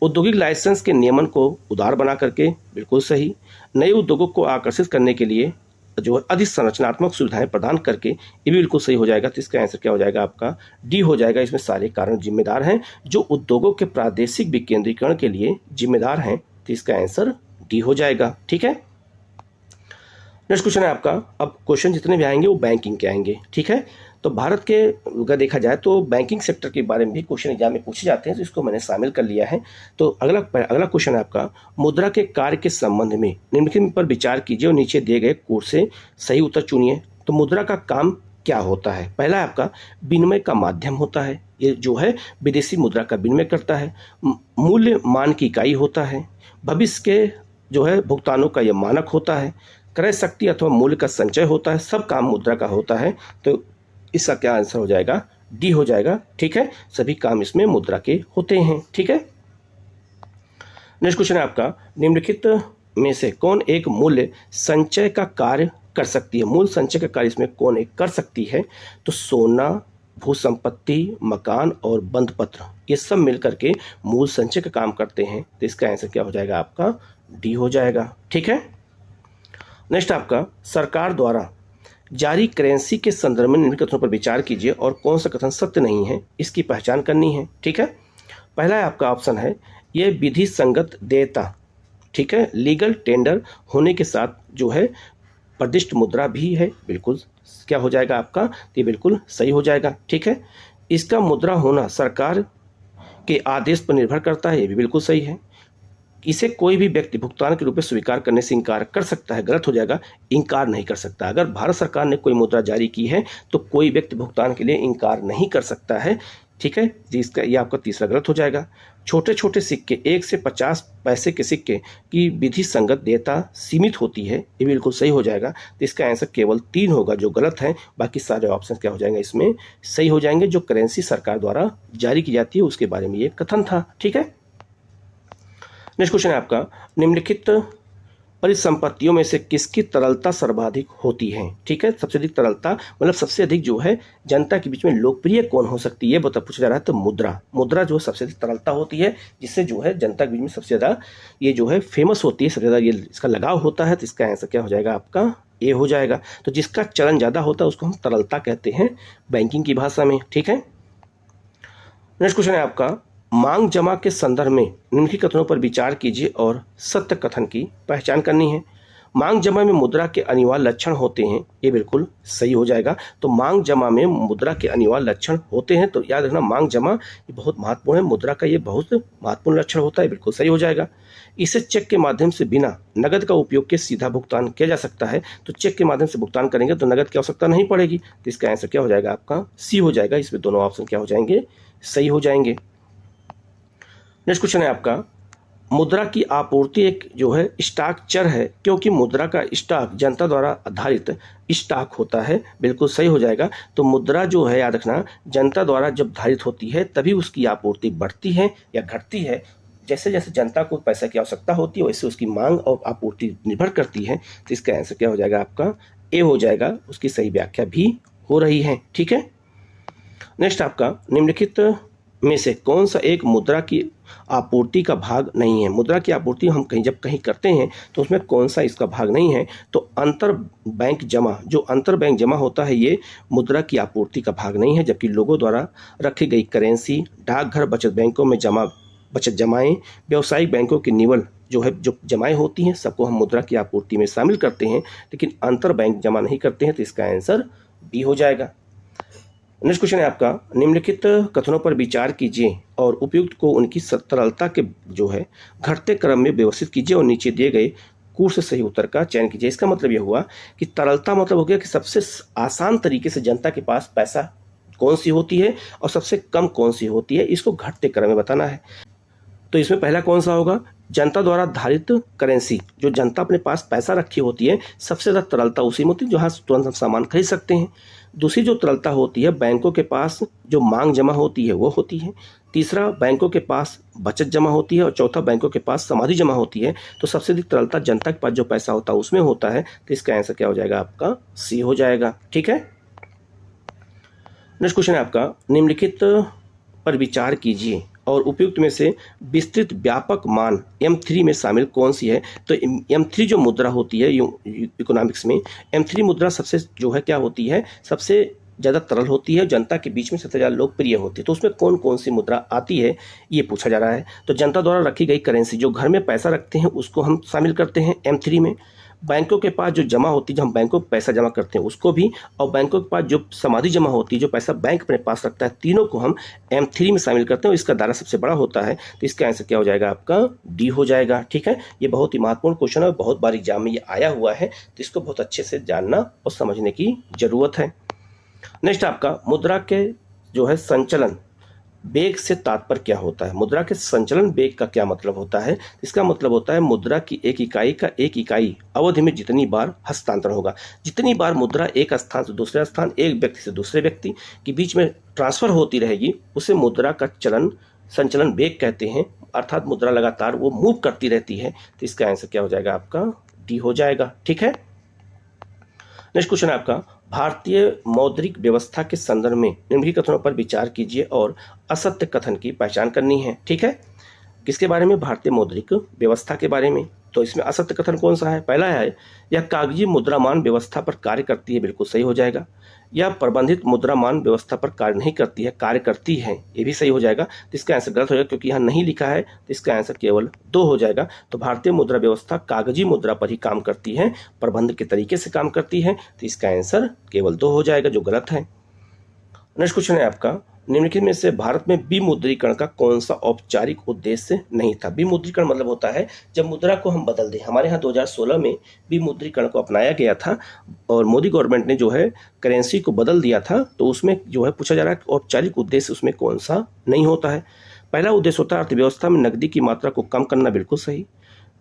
औद्योगिक लाइसेंस के नियमन को उदार बना करके, बिल्कुल सही। नए उद्योगों को आकर्षित करने के लिए जो है अधिक संरचनात्मक सुविधाएं प्रदान करके, ये भी बिल्कुल सही हो जाएगा। तो इसका आंसर क्या हो जाएगा आपका, डी हो जाएगा। इसमें सारे कारण जिम्मेदार हैं जो उद्योगों के प्रादेशिक विकेंद्रीकरण के लिए जिम्मेदार हैं, तो इसका आंसर डी हो जाएगा। ठीक है, नेक्स्ट क्वेश्चन है आपका, अब क्वेश्चन जितने भी आएंगे वो बैंकिंग के आएंगे। ठीक है, तो भारत के अगर देखा जाए तो बैंकिंग सेक्टर के बारे में भी क्वेश्चन एग्जाम में पूछे जाते हैं, तो इसको मैंने शामिल कर लिया है। तो अगला क्वेश्चन है आपका, मुद्रा के कार्य के संबंध में निम्नलिखित पर विचार कीजिए और नीचे दिए गए कोड से सही उत्तर चुनिए। तो मुद्रा का काम क्या होता है। पहला है आपका, विनिमय का माध्यम होता है, ये जो है विदेशी मुद्रा का विनिमय करता है। मूल्य मान की इकाई होता है। भविष्य के जो है भुगतानों का यह मानक होता है। क्रय शक्ति अथवा मूल्य का संचय होता है। सब काम मुद्रा का होता है, तो इसका क्या आंसर हो जाएगा, डी हो जाएगा। ठीक है, सभी काम इसमें मुद्रा के होते हैं। ठीक है, नेक्स्ट क्वेश्चन है आपका, निम्नलिखित में से कौन एक मूल्य संचय का कार्य कर सकती है। मूल संचय का कार्य इसमें कौन एक कर सकती है। तो सोना, भू संपत्ति, मकान और बंध पत्र, ये सब मिलकर के मूल संचय का काम करते हैं। तो इसका आंसर क्या हो जाएगा आपका, डी हो जाएगा। ठीक है, नेक्स्ट आपका, सरकार द्वारा जारी करेंसी के संदर्भ में निम्नलिखित कथनों पर विचार कीजिए और कौन सा कथन सत्य नहीं है, इसकी पहचान करनी है। ठीक है, पहला है आपका ऑप्शन है, यह विधि संगत देयता, ठीक है, लीगल टेंडर होने के साथ जो है प्रतिष्ठ मुद्रा भी है, बिल्कुल क्या हो जाएगा आपका, ये बिल्कुल सही हो जाएगा। ठीक है, इसका मुद्रा होना सरकार के आदेश पर निर्भर करता है, ये भी बिल्कुल सही है। इसे कोई भी व्यक्ति भुगतान के रूप में स्वीकार करने से इनकार कर सकता है, गलत हो जाएगा, इनकार नहीं कर सकता। अगर भारत सरकार ने कोई मुद्रा जारी की है तो कोई व्यक्ति भुगतान के लिए इनकार नहीं कर सकता है, ठीक है जी। इसका ये आपका तीसरा गलत हो जाएगा। छोटे छोटे सिक्के 1 से 50 पैसे के सिक्के की विधि संगत देयता सीमित होती है, ये बिल्कुल सही हो जाएगा। तो इसका आंसर केवल 3 होगा जो गलत है, बाकी सारे ऑप्शन क्या हो जाएंगे इसमें सही हो जाएंगे। जो करेंसी सरकार द्वारा जारी की जाती है उसके बारे में ये कथन था, ठीक है। नेक्स्ट क्वेश्चन है आपका, निम्नलिखित परिसंपत्तियों में से किसकी तरलता सर्वाधिक होती है, ठीक है। सबसे अधिक तरलता मतलब सबसे अधिक जो है जनता के बीच में लोकप्रिय कौन हो सकती है बता पूछा जा रहा है। तो मुद्रा जो सबसे अधिक तरलता होती है, जिससे जो है जनता के बीच में सबसे ज़्यादा ये जो है फेमस होती है, सबसे ज़्यादा ये इसका लगाव होता है। तो इसका आंसर क्या हो जाएगा आपका ए हो जाएगा। तो जिसका चलन ज़्यादा होता है उसको हम तरलता कहते हैं बैंकिंग की भाषा में, ठीक है। नेक्स्ट क्वेश्चन है आपका, मांग जमा के संदर्भ में निम्नलिखित कथनों पर विचार कीजिए और सत्य कथन की पहचान करनी है। मांग जमा में मुद्रा के अनिवार्य लक्षण होते हैं, ये बिल्कुल सही हो जाएगा। तो मांग जमा में मुद्रा के अनिवार्य लक्षण होते हैं, तो याद रखना मांग जमा ये बहुत महत्वपूर्ण है, मुद्रा का ये बहुत महत्वपूर्ण लक्षण होता है, बिल्कुल सही हो जाएगा। इसे चेक के माध्यम से बिना नगद का उपयोग के सीधा भुगतान किया जा सकता है। तो चेक के माध्यम से भुगतान करेंगे तो नगद की आवश्यकता नहीं पड़ेगी। तो इसका आंसर क्या हो जाएगा आपका सी हो जाएगा। इसमें दोनों ऑप्शन क्या हो जाएंगे सही हो जाएंगे। नेक्स्ट क्वेश्चन है आपका, मुद्रा की आपूर्ति एक जो है स्टॉक चर है क्योंकि मुद्रा का स्टॉक जनता द्वारा आधारित स्टॉक होता है, बिल्कुल सही हो जाएगा। तो मुद्रा जो है याद रखना जनता द्वारा जब धारित होती है तभी उसकी आपूर्ति बढ़ती है या घटती है। जैसे जैसे जनता को पैसा की आवश्यकता होती है वैसे उसकी मांग और आपूर्ति निर्भर करती है। तो इसका आंसर क्या हो जाएगा आपका ए हो जाएगा, उसकी सही व्याख्या भी हो रही है, ठीक है। नेक्स्ट आपका, निम्नलिखित में से कौन सा एक मुद्रा की आपूर्ति का भाग नहीं है। मुद्रा की आपूर्ति हम जब कहीं करते हैं तो उसमें कौन सा इसका भाग नहीं है। तो अंतर बैंक जमा, जो अंतर बैंक जमा होता है ये मुद्रा की आपूर्ति का भाग नहीं है, जबकि लोगों द्वारा रखी गई करेंसी, डाकघर बचत बैंकों में बचत जमाएं, व्यावसायिक बैंकों की निवल जो है जो जमाएं होती हैं सबको हम मुद्रा की आपूर्ति में शामिल करते हैं, लेकिन अंतर बैंक जमा नहीं करते हैं। तो इसका आंसर बी हो जाएगा। नेक्स्ट क्वेश्चन है आपका, निम्नलिखित कथनों पर विचार कीजिए और उपयुक्त को उनकी तरलता के जो है घटते क्रम में व्यवस्थित कीजिए और नीचे दिए गए कूट से सही उत्तर का चयन कीजिए। इसका मतलब यह हुआ कि तरलता मतलब हो गया कि सबसे आसान तरीके से जनता के पास पैसा कौन सी होती है और सबसे कम कौन सी होती है, इसको घटते क्रम में बताना है। तो इसमें पहला कौन सा होगा, जनता द्वारा धारित करेंसी, जो जनता अपने पास पैसा रखी होती है सबसे ज़्यादा तरलता उसी में होती है जहाँ तुरंत हम सामान खरीद सकते हैं। दूसरी जो तरलता होती है बैंकों के पास जो मांग जमा होती है वो होती है। तीसरा बैंकों के पास बचत जमा होती है और चौथा बैंकों के पास समाधि जमा होती है। तो सबसे अधिक तरलता जनता के पास जो पैसा होता है उसमें होता है। तो इसका आंसर क्या हो जाएगा आपका सी हो जाएगा, ठीक है। नेक्स्ट क्वेश्चन है आपका, निम्नलिखित पर विचार कीजिए और उपयुक्त में से विस्तृत व्यापक मान M3 में शामिल कौन सी है। तो M3 जो मुद्रा होती है इकोनॉमिक्स में M3 मुद्रा सबसे जो है क्या होती है, सबसे ज़्यादा तरल होती है, जनता के बीच में सबसे ज़्यादा लोकप्रिय होती है। तो उसमें कौन कौन सी मुद्रा आती है ये पूछा जा रहा है। तो जनता द्वारा रखी गई करेंसी, जो घर में पैसा रखते हैं उसको हम शामिल करते हैं M3 में। बैंकों के पास जो जमा होती है, जो हम बैंकों में पैसा जमा करते हैं उसको भी, और बैंकों के पास जो समाधि जमा होती है, जो पैसा बैंक अपने पास रखता है, तीनों को हम M3 में शामिल करते हैं और इसका दायरा सबसे बड़ा होता है। तो इसका आंसर क्या हो जाएगा आपका डी हो जाएगा, ठीक है। ये बहुत ही महत्वपूर्ण क्वेश्चन है, बहुत बार एग्जाम में ये आया हुआ है, तो इसको बहुत अच्छे से जानना और समझने की जरूरत है। नेक्स्ट आपका, मुद्रा के जो है संचलन वेग से तात्पर्य क्या होता है। मुद्रा के संचलन वेग का क्या मतलब होता है। इसका मतलब होता है मुद्रा की एक इकाई का एक इकाई अवधि में जितनी बार हस्तांतरण होगा, जितनी बार मुद्रा एक स्थान से दूसरे स्थान, एक व्यक्ति से दूसरे व्यक्ति के बीच में ट्रांसफर होती रहेगी उसे मुद्रा का संचलन वेग कहते हैं। अर्थात मुद्रा लगातार वो मूव करती रहती है। तो इसका आंसर क्या हो जाएगा आपका डी हो जाएगा, ठीक है। नेक्स्ट क्वेश्चन है आपका, भारतीय मौद्रिक व्यवस्था के संदर्भ में निम्नलिखित कथनों पर विचार कीजिए और असत्य कथन की पहचान करनी है, ठीक है। किसके बारे में, भारतीय मौद्रिक व्यवस्था के बारे में। तो इसमें असत्य कथन कौन सा है, पहला है यह कागजी मुद्रामान व्यवस्था पर कार्य करती है, बिल्कुल सही हो जाएगा। यह प्रबंधित मुद्रामान व्यवस्था पर कार्य नहीं करती है, कार्य करती है, ये भी सही हो जाएगा। तो इसका आंसर गलत हो जाएगा क्योंकि यहाँ नहीं लिखा है, तो इसका आंसर केवल 2 हो जाएगा। तो भारतीय मुद्रा व्यवस्था कागजी मुद्रा पर ही काम करती है, प्रबंध के तरीके से काम करती है। तो इसका आंसर केवल 2 हो जाएगा जो गलत है। नेक्स्ट क्वेश्चन है आपका, निम्नलिखित में से भारत में विमुद्रीकरण का कौन सा औपचारिक उद्देश्य नहीं था। विमुद्रीकरण मतलब होता है जब मुद्रा को हम बदल दें। हमारे यहाँ 2016 में विमुद्रीकरण को अपनाया गया था और मोदी गवर्नमेंट ने जो है करेंसी को बदल दिया था। तो उसमें जो है पूछा जा रहा है कि औपचारिक उद्देश्य उसमें कौन सा नहीं होता है। पहला उद्देश्य होता है अर्थव्यवस्था में नकदी की मात्रा को कम करना, बिल्कुल सही।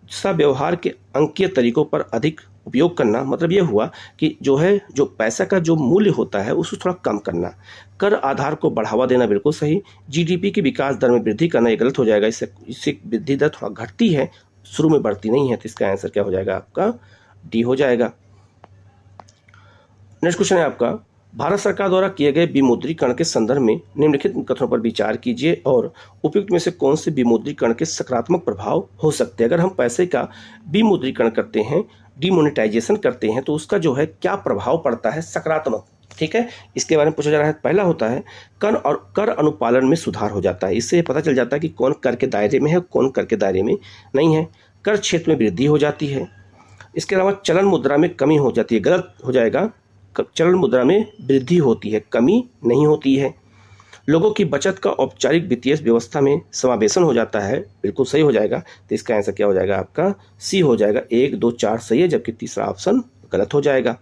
दूसरा, व्यवहार के अंकीय तरीकों पर अधिक उपयोग करना, मतलब ये हुआ कि जो है जो पैसा का जो मूल्य होता है उसको थोड़ा कम करना। कर आधार को बढ़ावा देना, बिल्कुल सही। जीडीपी की विकास दर में वृद्धि करना, ये गलत हो जाएगा। इससे वृद्धि दर थोड़ा घटती है, शुरू में बढ़ती नहीं है। तो इसका आंसर क्या हो जाएगा आपका? डी हो जाएगा। नेक्स्ट क्वेश्चन है आपका, भारत सरकार द्वारा किए गए विमुद्रीकरण के संदर्भ में निम्नलिखित कथनों पर विचार कीजिए और उपयुक्त में से कौन से विमुद्रीकरण के सकारात्मक प्रभाव हो सकते हैं। अगर हम पैसे का विमुद्रीकरण करते हैं, डिमोनेटाइजेशन करते हैं, तो उसका जो है क्या प्रभाव पड़ता है सकारात्मक, ठीक है, इसके बारे में पूछा जा रहा है। पहला होता है कर अनुपालन में सुधार हो जाता है। इससे पता चल जाता है कि कौन कर के दायरे में है, कौन कर के दायरे में नहीं है। कर क्षेत्र में वृद्धि हो जाती है। इसके अलावा चलन मुद्रा में कमी हो जाती है, गलत हो जाएगा। चलन मुद्रा में वृद्धि होती है, कमी नहीं होती है। लोगों की बचत का औपचारिक वित्तीय व्यवस्था में समावेशन हो जाता है, बिल्कुल सही हो जाएगा। तो इसका आंसर क्या हो जाएगा आपका? सी हो जाएगा। 1, 2, 4 सही है, जबकि तीसरा ऑप्शन गलत हो जाएगा।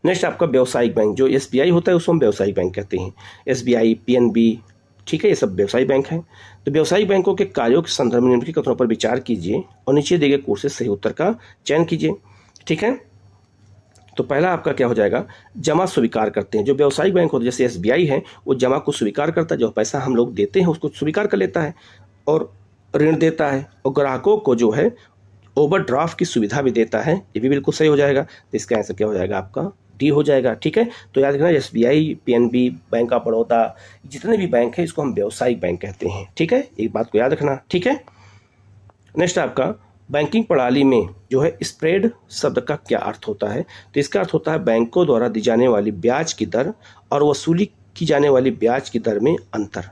नेक्स्ट आपका व्यवसायिक बैंक, जो एसबीआई होता है उसको हम व्यवसायिक बैंक कहते हैं। एसबीआई, पीएनबी, ठीक है, ये सब व्यवसायिक बैंक हैं। तो व्यवसायिक बैंकों के कार्यों के संदर्भ में निम्नलिखित कथनों पर विचार कीजिए और नीचे दिए गए कोर्स से सही उत्तर का चयन कीजिए, ठीक है। तो पहला आपका क्या हो जाएगा? जमा स्वीकार करते हैं। जो व्यवसायिक बैंक होते हैं जैसे एसबीआई है, वो जमा को स्वीकार करता है, जो पैसा हम लोग देते हैं उसको स्वीकार कर लेता है और ऋण देता है, और ग्राहकों को जो है ओवरड्राफ्ट की सुविधा भी देता है। ये भी बिल्कुल सही हो जाएगा। तो इसका आंसर क्या हो जाएगा आपका? डी हो जाएगा, ठीक है। तो याद रखना, SBI, PNB, bank of Baroda, जितने भी बैंक है इसको हम व्यवसायिक बैंक कहते हैं, ठीक है। एक बात को याद रखना, ठीक है। नेक्स्ट आपका, बैंकिंग प्रणाली में जो है स्प्रेड शब्द का क्या अर्थ होता है? तो इसका अर्थ होता है बैंकों द्वारा दी जाने वाली ब्याज की दर और वसूली की जाने वाली ब्याज की दर में अंतर।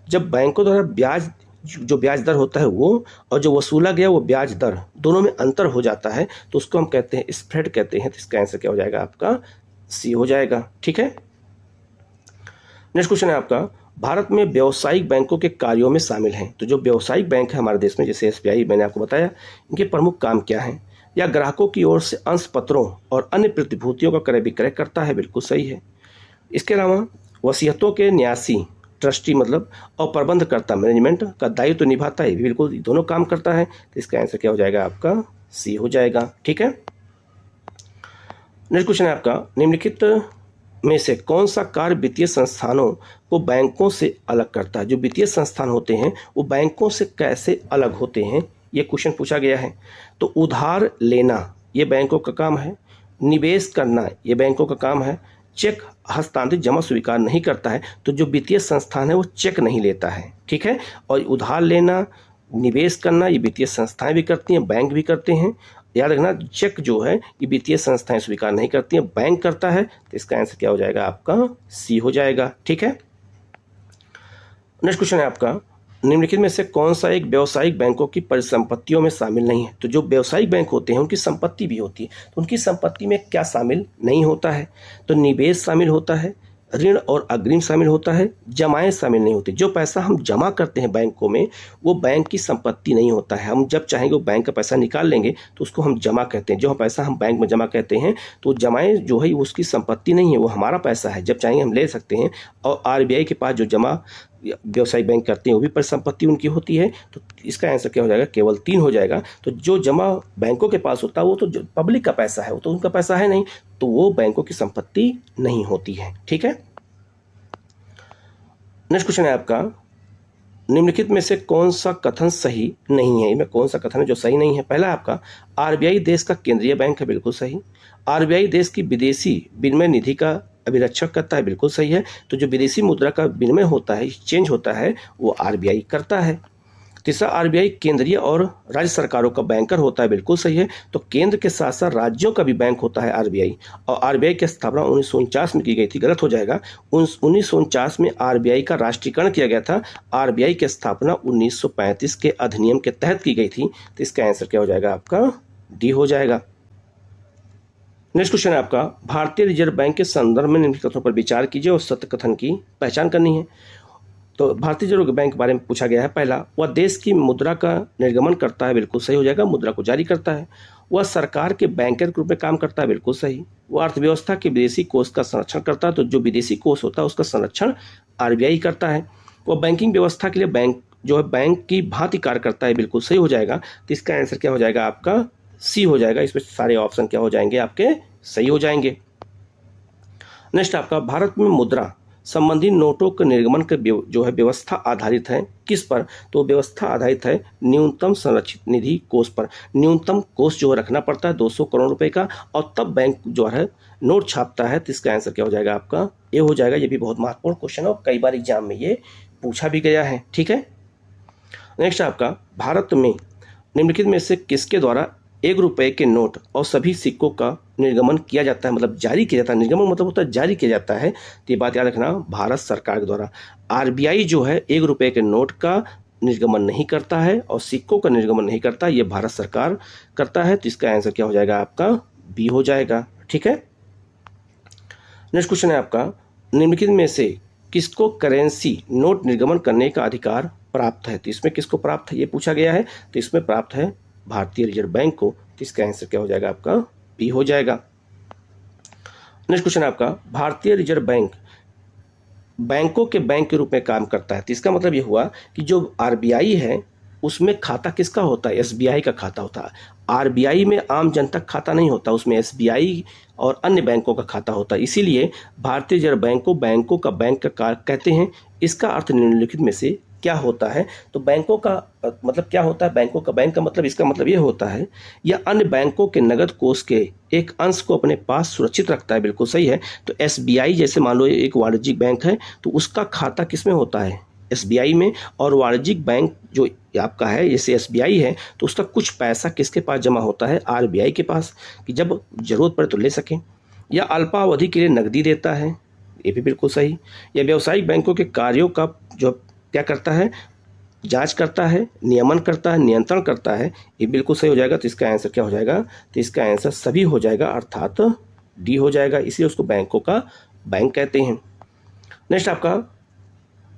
जब बैंकों द्वारा जो ब्याज दर होता है वो और जो वसूला गया वो ब्याज दर, दोनों में अंतर हो जाता है, तो उसको हम कहते हैं स्प्रेड कहते हैं। तो इसका आंसर क्या हो जाएगा आपका? सी हो जाएगा, ठीक है। नेक्स्ट क्वेश्चन है आपका, भारत में व्यावसायिक बैंकों के कार्यों में शामिल हैं। तो जो व्यावसायिक बैंक है हमारे देश में, जैसे एसबीआई मैंने आपको बताया, इनके प्रमुख काम क्या हैं? या ग्राहकों की ओर से अंश पत्रों और अन्य प्रतिभूतियों का क्रय विक्रय करता है, बिल्कुल सही है। इसके अलावा वसीयतों के न्यासी, ट्रस्टी मतलब, और प्रबंधकर्ता, मैनेजमेंट का दायित्व तो निभाता है, बिल्कुल दोनों काम करता है। तो इसका आंसर क्या हो जाएगा आपका? सी हो जाएगा, ठीक है। नेक्स्ट क्वेश्चन है आपका, निम्नलिखित में से कौन सा कार्य वित्तीय संस्थानों को बैंकों से अलग करता है? जो वित्तीय संस्थान होते हैं वो बैंकों से कैसे अलग होते हैं, ये क्वेश्चन पूछा गया है। तो उधार लेना ये बैंकों का काम है, निवेश करना ये बैंकों का काम है, चेक हस्तांतरित जमा स्वीकार नहीं करता है। तो जो वित्तीय संस्थान है वो चेक नहीं लेता है, ठीक है। और उधार लेना, निवेश करना ये वित्तीय संस्थाएं भी करती हैं, बैंक भी करते हैं। याद रखना, चेक जो है ये वित्तीय संस्थाएं स्वीकार नहीं करती हैं, बैंक करता है। तो इसका आंसर क्या हो जाएगा आपका? सी हो जाएगा, ठीक है। नेक्स्ट क्वेश्चन है आपका, निम्नलिखित में से कौन सा एक व्यावसायिक बैंकों की परिसंपत्तियों में शामिल नहीं है? तो जो व्यावसायिक बैंक होते हैं उनकी संपत्ति भी होती है, तो उनकी संपत्ति में क्या शामिल नहीं होता है? तो निवेश शामिल होता है, ऋण और अग्रिम शामिल होता है, जमाएं शामिल नहीं होती। जो पैसा हम जमा करते हैं बैंकों में वो बैंक की संपत्ति नहीं होता है। हम जब चाहेंगे वो बैंक का पैसा निकाल लेंगे तो उसको हम जमा कहते हैं। जो पैसा हम बैंक में जमा कहते हैं तो जमाएं जो है उसकी संपत्ति नहीं है, वो हमारा पैसा है, जब चाहेंगे हम ले सकते हैं। और आरबीआई के पास जो जमा व्यवसायिक बैंक करते हैं वो भी परिसंपत्ति उनकी होती है। तो इसका आंसर क्या हो जाएगा? केवल 3 हो जाएगा। तो जो जमा बैंकों के पास होता है वो तो जो पब्लिक का पैसा है, वो तो उनका पैसा है नहीं, तो वो बैंकों की संपत्ति नहीं होती है, ठीक है। नेक्स्ट क्वेश्चन है आपका, निम्नलिखित में से कौन सा कथन सही नहीं है? इनमें कौन सा कथन है जो सही नहीं है? पहला आपका, आरबीआई देश का केंद्रीय बैंक है, बिल्कुल सही। आरबीआई देश की विदेशी विनिमय निधि का अभिरक्षक करता है, बिल्कुल सही है। तो जो विदेशी मुद्रा का विनिमय होता है, चेंज होता है, वो आरबीआई करता है। तीसरा, आरबीआई केंद्रीय और राज्य सरकारों का बैंकर होता है, बिल्कुल सही है। तो केंद्र के साथ साथ राज्यों का भी बैंक होता है आरबीआई। और आरबीआई की स्थापना 1949 में की गई थी, गलत हो जाएगा। 1949 में आरबीआई का राष्ट्रीयकरण किया गया था। आरबीआई की स्थापना 1935 के अधिनियम के तहत की गई थी। तो इसका आंसर क्या हो जाएगा आपका? डी हो जाएगा। नेक्स्ट क्वेश्चन है आपका, भारतीय रिजर्व बैंक के संदर्भ में निम्नलिखित कथनों पर विचार कीजिए और सत्य कथन की पहचान करनी है। तो भारतीय रिजर्व बैंक के बारे में पूछा गया है। पहला, वह देश की मुद्रा का निर्गमन करता है, बिल्कुल सही हो जाएगा, मुद्रा को जारी करता है। वह सरकार के बैंकर के रूप में काम करता है, बिल्कुल सही। वह अर्थव्यवस्था के विदेशी कोष का संरक्षण करता है, तो जो विदेशी कोष होता है उसका संरक्षण आरबीआई करता है। वह बैंकिंग व्यवस्था के लिए बैंक की भांति कार्य करता है, बिल्कुल सही हो जाएगा। तो इसका आंसर क्या हो जाएगा आपका सी हो जाएगा। इसमें सारे ऑप्शन क्या हो जाएंगे आपके सही हो जाएंगे। नेक्स्ट आपका, भारत में मुद्रा संबंधी नोटों के निर्गमन के व्यवस्था आधारित है किस पर? तो व्यवस्था आधारित है न्यूनतम संरक्षित निधि कोष पर। न्यूनतम कोष जो रखना पड़ता है 200 करोड़ रुपए का, और तब बैंक जो है नोट छापता है। तो इसका आंसर क्या हो जाएगा आपका ये हो जाएगा। ये भी बहुत महत्वपूर्ण क्वेश्चन है, कई बार एग्जाम में ये पूछा भी गया है, ठीक है। नेक्स्ट आपका, भारत में निम्नलिखित में से किसके द्वारा 1 रुपए के नोट और सभी सिक्कों का निर्गमन किया जाता है, मतलब जारी किया जाता है। निर्गमन मतलब होता है जारी किया जाता है। तो ये बात याद रखना, भारत सरकार के द्वारा। आरबीआई जो है 1 रुपए के नोट का निर्गमन नहीं करता है और सिक्कों का निर्गमन नहीं करता, ये भारत सरकार करता है। तो इसका आंसर क्या हो जाएगा आपका बी हो जाएगा, ठीक है। नेक्स्ट क्वेश्चन है आपका, निम्नलिखित में से किसको करेंसी नोट निर्गमन करने का अधिकार प्राप्त है? तो इसमें किसको प्राप्त है ये पूछा गया है। तो इसमें प्राप्त है भारतीय रिजर्व बैंक को। तो इसका आंसर क्या हो जाएगा आपका बी हो जाएगा। नेक्स्ट क्वेश्चन है आपका, भारतीय रिजर्व बैंक बैंकों के बैंक के रूप में काम करता है। तो इसका मतलब ये हुआ कि जो आरबीआई है उसमें खाता किसका होता है? एसबीआई का खाता होता है। आरबीआई में आम जनता का खाता नहीं होता, उसमें एसबीआई और अन्य बैंकों का खाता होता है। इसीलिए भारतीय रिजर्व बैंक को बैंकों का बैंक का कहते हैं। इसका अर्थ निम्नलिखित में से क्या होता है? तो बैंकों का मतलब क्या होता है? बैंकों का बैंक का मतलब, इसका मतलब ये होता है या अन्य बैंकों के नगद कोष के एक अंश को अपने पास सुरक्षित रखता है, बिल्कुल सही है। तो एसबीआई जैसे मान लो एक वाणिज्यिक बैंक है, तो उसका खाता किस में होता है? एसबीआई में। और वाणिज्यिक बैंक जो आपका है जैसे एसबीआई है, तो उसका कुछ पैसा किसके पास जमा होता है? आरबीआई के पास, कि जब जरूरत पड़े तो ले सकें। या अल्पावधि के लिए नकदी देता है, ये भी बिल्कुल सही। या व्यावसायिक बैंकों के कार्यों का जो क्या करता है? जांच करता है, नियमन करता है, नियंत्रण करता है, ये बिल्कुल सही हो जाएगा। तो इसका आंसर क्या हो जाएगा? तो इसका आंसर सभी हो जाएगा, अर्थात डी हो जाएगा। इसलिए उसको बैंकों का बैंक कहते हैं। नेक्स्ट आपका,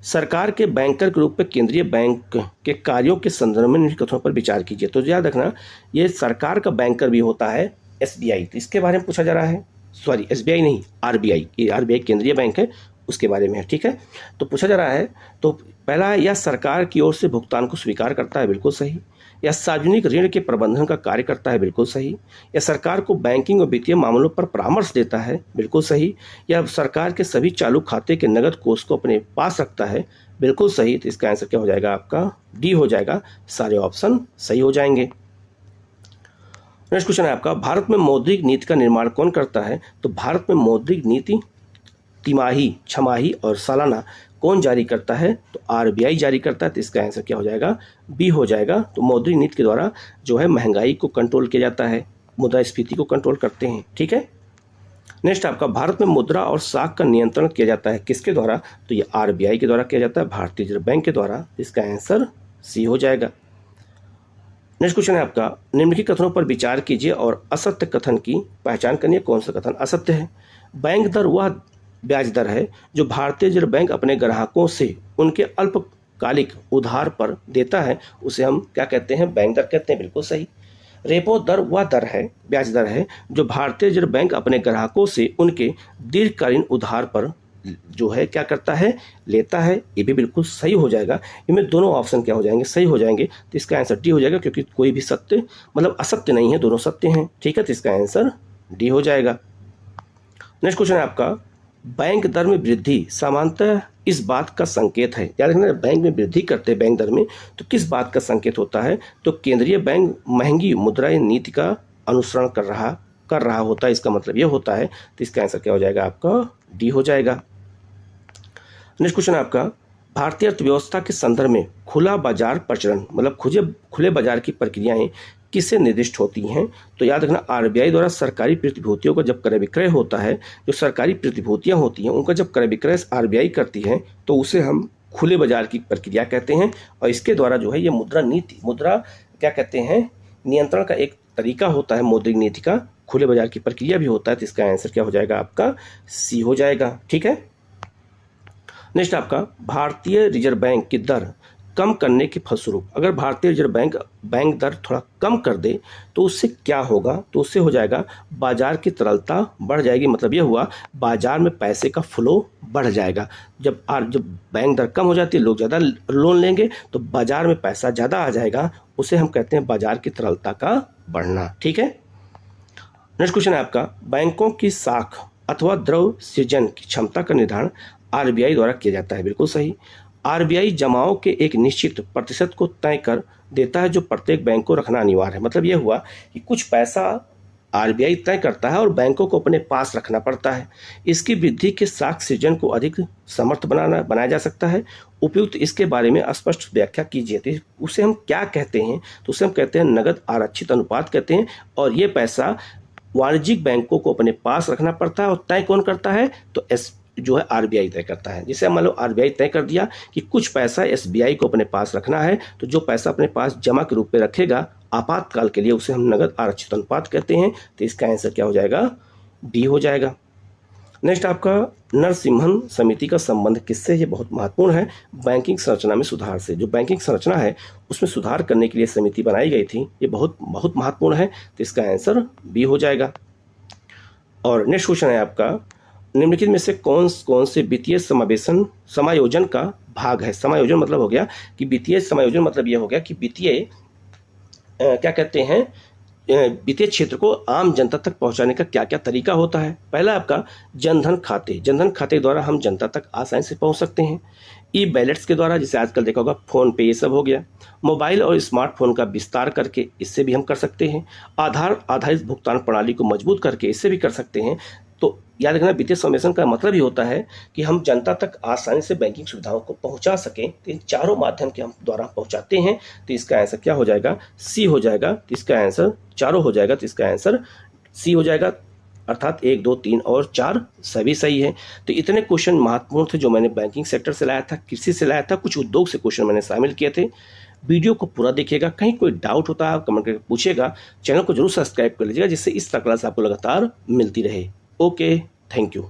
सरकार के बैंकर के रूप में केंद्रीय बैंक के कार्यों के संदर्भ में निम्नलिखित कथनों पर विचार कीजिए। तो याद रखना, ये सरकार का बैंकर भी होता है एसबीआई। तो इसके बारे में पूछा जा रहा है, सॉरी एसबीआई नहीं, आरबीआई। ये आरबीआई केंद्रीय बैंक है, उसके बारे में है, ठीक है। तो पूछा जा रहा है, तो पहला है, यह सरकार की ओर से भुगतान को स्वीकार करता है, बिल्कुल सही। या सार्वजनिक ऋण के प्रबंधन का कार्य करता है, बिल्कुल सही। या सरकार को बैंकिंग और वित्तीय मामलों पर परामर्श देता है, बिल्कुल सही। या सरकार के सभी चालू खाते के नगद कोष को अपने पास रखता है, बिल्कुल सही। तो इसका आंसर क्या हो जाएगा आपका डी हो जाएगा। सारे ऑप्शन सही हो जाएंगे। नेक्स्ट क्वेश्चन है आपका, भारत में मौद्रिक नीति का निर्माण कौन करता है? तो भारत में मौद्रिक नीति तिमाही, छमाही और सालाना कौन जारी करता है? तो आरबीआई जारी करता है। तो इसका आंसर क्या हो जाएगा? बी हो जाएगा। तो मौद्रिक नीति के द्वारा जो है महंगाई को कंट्रोल किया जाता है, मुद्रास्फीति को कंट्रोल करते हैं, ठीक है। नेक्स्ट आपका, भारत में मुद्रा और साख का नियंत्रण किया जाता है किसके द्वारा? तो ये आरबीआई के द्वारा किया जाता है, भारतीय रिजर्व बैंक के द्वारा। इसका आंसर सी हो जाएगा। नेक्स्ट क्वेश्चन है आपका, निम्नलिखित कथनों पर विचार कीजिए और असत्य कथन की पहचान करनी। कौन सा कथन असत्य है? बैंक दर वह ब्याज दर है जो भारतीय रिजर्व बैंक अपने ग्राहकों से उनके अल्पकालिक उधार पर देता है, उसे हम क्या कहते हैं? बैंक दर कहते हैं, बिल्कुल सही। रेपो दर वह दर है, ब्याज दर है जो भारतीय रिजर्व बैंक अपने ग्राहकों से उनके दीर्घकालीन उधार पर जो है क्या करता है? लेता है, ये भी बिल्कुल सही हो जाएगा। इनमें दोनों ऑप्शन क्या हो जाएंगे? सही हो जाएंगे। तो इसका आंसर डी हो जाएगा, क्योंकि कोई भी सत्य मतलब असत्य नहीं है, दोनों सत्य हैं, ठीक है। तो इसका आंसर डी हो जाएगा। नेक्स्ट क्वेश्चन है आपका, बैंक दर में वृद्धि सामान्यतः इस बात का संकेत है। याद रखना, बैंक में वृद्धि करते हैं बैंक दर में, तो किस बात का संकेत होता है? तो केंद्रीय बैंक महंगी मुद्रा नीति का अनुसरण कर रहा होता है, इसका मतलब ये होता है। तो इसका आंसर क्या हो जाएगा? आपका डी हो जाएगा। नेक्स्ट क्वेश्चन है आपका, भारतीय अर्थव्यवस्था के संदर्भ में खुला बाजार प्रचलन मतलब खुले बाजार की प्रक्रियाएं किससे निर्दिष्ट होती हैं? तो याद रखना, आरबीआई द्वारा सरकारी प्रतिभूतियों का जब क्रय विक्रय होता है, जो सरकारी प्रतिभूतियां होती हैं उनका जब क्रय विक्रय आरबीआई करती है, तो उसे हम खुले बाजार की प्रक्रिया कहते हैं। और इसके द्वारा जो है ये मुद्रा क्या कहते हैं? नियंत्रण का एक तरीका होता है मौद्रिक नीति का, खुले बाजार की प्रक्रिया भी होता है, तो इसका आंसर क्या हो जाएगा आपका सी हो जाएगा। ठीक है। नेक्स्ट आपका भारतीय रिजर्व बैंक की दर कम करने के फलस्वरूप, अगर भारतीय रिजर्व बैंक दर थोड़ा कम कर दे तो उससे क्या होगा, तो उससे हो जाएगा बाजार की तरलता बढ़ जाएगी। मतलब ये हुआ बाजार में पैसे का फ्लो बढ़ जाएगा। जब बैंक दर कम हो जाती है, लोग ज़्यादा लोन लेंगे तो बाजार में पैसा ज़्यादा आ जाएगा, उसे हम कहते हैं बाजार की तरलता का बढ़ना। ठीक है। नेक्स्ट क्वेश्चन है आपका, बैंकों की साख अथवा द्रव्य सृजन की क्षमता का निर्धारण आरबीआई द्वारा किया जाता है। बिल्कुल सही। आरबीआई जमाओं के एक निश्चित प्रतिशत को तय कर देता है जो प्रत्येक बैंक को रखना अनिवार्य है। मतलब यह हुआ कि कुछ पैसा आरबीआई तय करता है और बैंकों को अपने पास रखना पड़ता है। इसकी वृद्धि के साख सृजन को अधिक समर्थ बनाया जा सकता है। उपयुक्त इसके बारे में स्पष्ट व्याख्या कीजिए। तो उसे हम क्या कहते हैं, तो उसे हम कहते हैं नगद आरक्षित अनुपात कहते हैं। और ये पैसा वाणिज्यिक बैंकों को अपने पास रखना पड़ता है और तय कौन करता है, तो जो है आरबीआई तय करता है। जैसे मान लो आरबीआई तय कर दिया कि कुछ पैसा एसबीआई को अपने पास रखना है, तो जो पैसा अपने पास जमा के रूप में रखेगा आपातकाल के लिए, उसे हम नगद आरक्षित अनुपात कहते हैं। तो इसका आंसर क्या हो जाएगा, डी हो जाएगा। नेक्स्ट आपका नरसिम्हन समिति का संबंध किससे, ये बहुत महत्वपूर्ण है, बैंकिंग संरचना में सुधार से। जो बैंकिंग संरचना है उसमें सुधार करने के लिए समिति बनाई गई थी, ये बहुत महत्वपूर्ण है। तो इसका आंसर बी हो जाएगा। और नेक्स्ट क्वेश्चन है आपका, निम्नलिखित में से कौन से वित्तीय समायोजन का भाग है। समायोजन मतलब हो गया कि वित्तीय समायोजन मतलब यह हो गया कि वित्तीय क्या कहते हैं, वित्तीय क्षेत्र को आम जनता तक पहुंचाने का क्या क्या तरीका होता है। पहला आपका जनधन खाते द्वारा हम जनता तक आसानी से पहुंच सकते हैं। ई बैलेट्स के द्वारा, जैसे आजकल देखा होगा फ़ोन पे, ये सब हो गया। मोबाइल और स्मार्टफोन का विस्तार करके इससे भी हम कर सकते हैं। आधार आधारित भुगतान प्रणाली को मजबूत करके इससे भी कर सकते हैं। तो याद रखना, वित्तीय समावेशन का मतलब ही होता है कि हम जनता तक आसानी से बैंकिंग सुविधाओं को पहुंचा सकें। तो इन चारों माध्यम के हम द्वारा पहुंचाते हैं। तो इसका आंसर क्या हो जाएगा, सी हो जाएगा। तो इसका आंसर चारों हो जाएगा, तो इसका आंसर सी हो जाएगा। अर्थात 1, 2, 3 और 4 सभी सही है। तो इतने क्वेश्चन महत्वपूर्ण थे जो मैंने बैंकिंग सेक्टर से लाया था, कृषि से लाया था, कुछ उद्योग से क्वेश्चन मैंने शामिल किए थे। वीडियो को पूरा देखिएगा, कहीं कोई डाउट होता है कमेंट करके पूछेगा। चैनल को जरूर सब्सक्राइब कर लीजिएगा जिससे इस तरह क्लास आपको लगातार मिलती रहे। Okay, thank you.